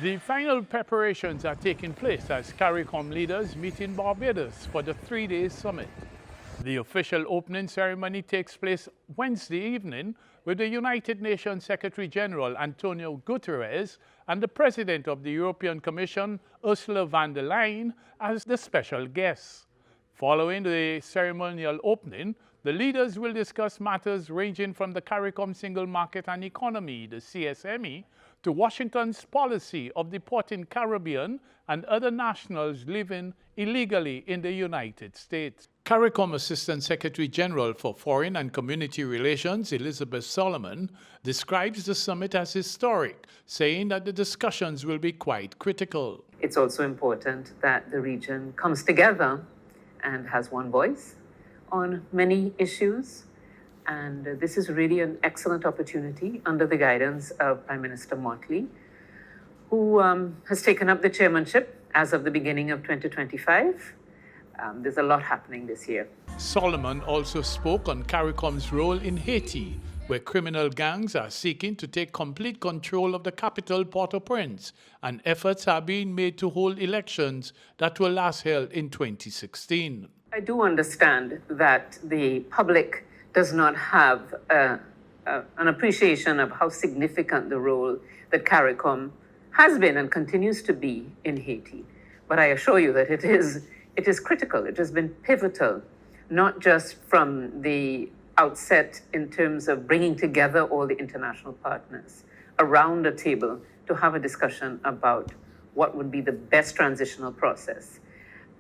The final preparations are taking place as CARICOM leaders meet in Barbados for the three-day summit. The official opening ceremony takes place Wednesday evening with the United Nations Secretary General Antonio Guterres and the President of the European Commission, Ursula von der Leyen, as the special guests. Following the ceremonial opening, the leaders will discuss matters ranging from the CARICOM Single Market and Economy, the CSME, to Washington's policy of deporting Caribbean and other nationals living illegally in the United States. CARICOM Assistant Secretary General for Foreign and Community Relations, Elizabeth Solomon, describes the summit as historic, saying that the discussions will be quite critical. It's also important that the region comes together and has one voice on many issues. And this is really an excellent opportunity under the guidance of Prime Minister Motley, who has taken up the chairmanship as of the beginning of 2025. There's a lot happening this year. Solomon also spoke on CARICOM's role in Haiti, where criminal gangs are seeking to take complete control of the capital, Port-au-Prince, and efforts are being made to hold elections that were last held in 2016. I do understand that the public does not have an appreciation of how significant the role that CARICOM has been and continues to be in Haiti. But I assure you that it is critical. It has been pivotal, not just from the outset in terms of bringing together all the international partners around a table to have a discussion about what would be the best transitional process,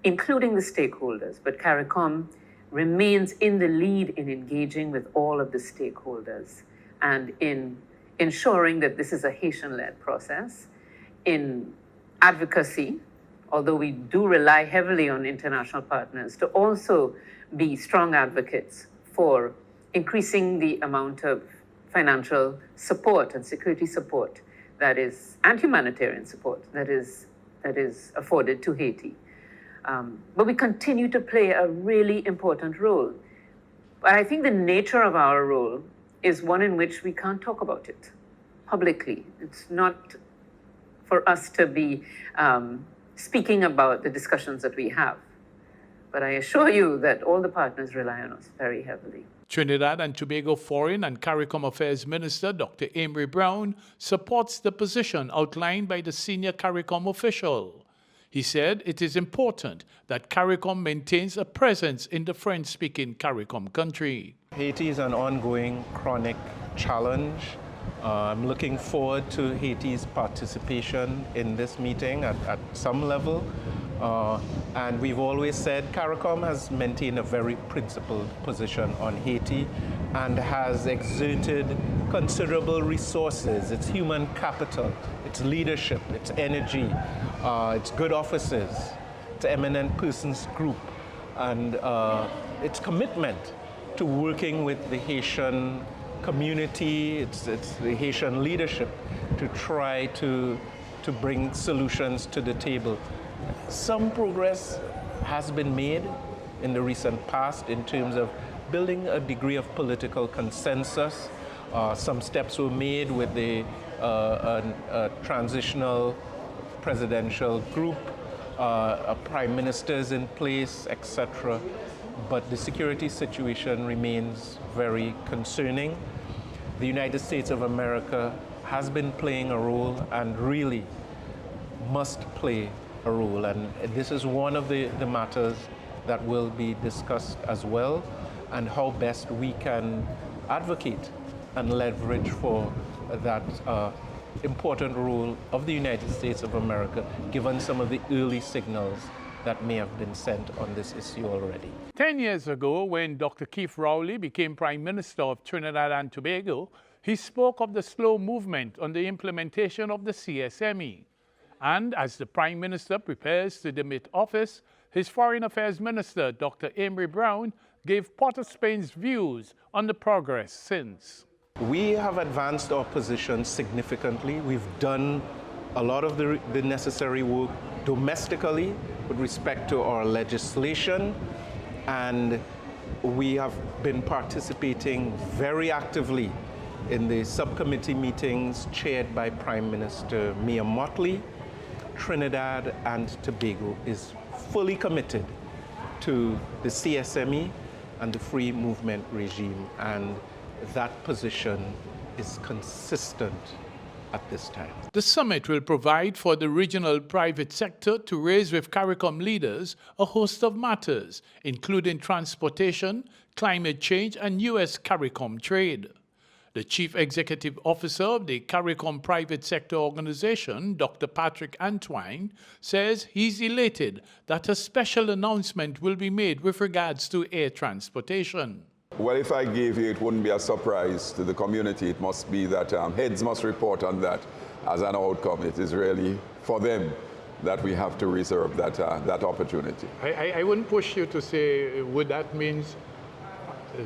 including the stakeholders. But CARICOM remains in the lead in engaging with all of the stakeholders and in ensuring that this is a Haitian-led process, in advocacy, although we do rely heavily on international partners to also be strong advocates for increasing the amount of financial support and security support that is, and humanitarian support that is afforded to Haiti. But we continue to play a really important role. But I think the nature of our role is one in which we can't talk about it publicly. It's not for us to be speaking about the discussions that we have. But I assure you that all the partners rely on us very heavily. Trinidad and Tobago Foreign and CARICOM Affairs Minister Dr. Amory Brown supports the position outlined by the senior CARICOM official. He said it is important that CARICOM maintains a presence in the French-speaking CARICOM country. Haiti is an ongoing chronic challenge. I'm looking forward to Haiti's participation in this meeting at some level. And we've always said CARICOM has maintained a very principled position on Haiti and has exerted considerable resources, its human capital, its leadership, its energy, its good offices, its eminent persons group, and its commitment to working with the Haitian community, it's the Haitian leadership to try to bring solutions to the table. Some progress has been made in the recent past in terms of building a degree of political consensus. Some steps were made with the transitional presidential group, prime ministers in place, etc. But the security situation remains very concerning. The United States of America has been playing a role and really must play a role. And this is one of the matters that will be discussed as well, and how best we can advocate and leverage for that important role of the United States of America, given some of the early signals that may have been sent on this issue already. 10 years ago, when Dr. Keith Rowley became Prime Minister of Trinidad and Tobago, he spoke of the slow movement on the implementation of the CSME. And as the Prime Minister prepares to demit office, his Foreign Affairs Minister, Dr. Amory Brown, gave Port of Spain's views on the progress since. We have advanced our position significantly. We've done a lot of the necessary work domestically with respect to our legislation, and we have been participating very actively in the subcommittee meetings chaired by Prime Minister Mia Mottley, Trinidad and Tobago is fully committed to the CSME and the free movement regime, and that position is consistent at this time. The summit will provide for the regional private sector to raise with CARICOM leaders a host of matters, including transportation, climate change, and U.S. CARICOM trade. The Chief Executive Officer of the CARICOM Private Sector Organization, Dr. Patrick Antwine, says he's elated that a special announcement will be made with regards to air transportation. Well, if I gave you, it wouldn't be a surprise to the community. It must be that heads must report on that as an outcome. It is really for them that we have to reserve that opportunity. I wouldn't push you to say, would that mean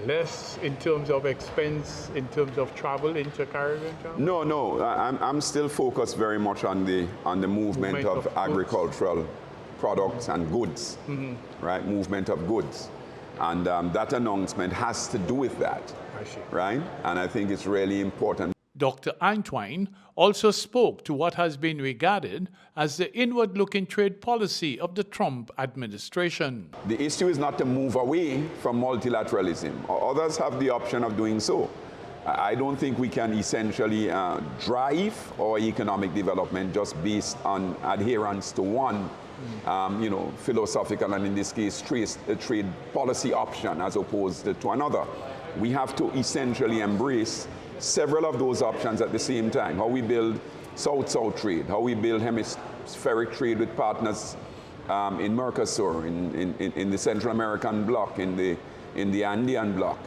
less in terms of expense, in terms of travel, inter-Caribbean travel? No. I'm still focused very much on the movement of agricultural products and goods, right? Movement of goods. And that announcement has to do with that, right? And I think it's really important. Dr. Antwine also spoke to what has been regarded as the inward-looking trade policy of the Trump administration. The issue is not to move away from multilateralism. Others have the option of doing so. I don't think we can essentially drive our economic development just based on adherence to one philosophical, and in this case, trade policy option as opposed to another. We have to essentially embrace several of those options at the same time. How we build South-South trade, how we build hemispheric trade with partners in Mercosur, in the Central American bloc, in the Andean bloc,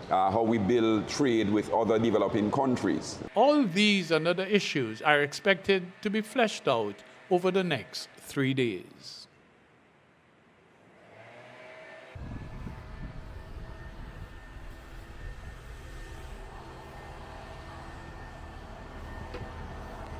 how we build trade with other developing countries. All these and other issues are expected to be fleshed out over the next 3 days.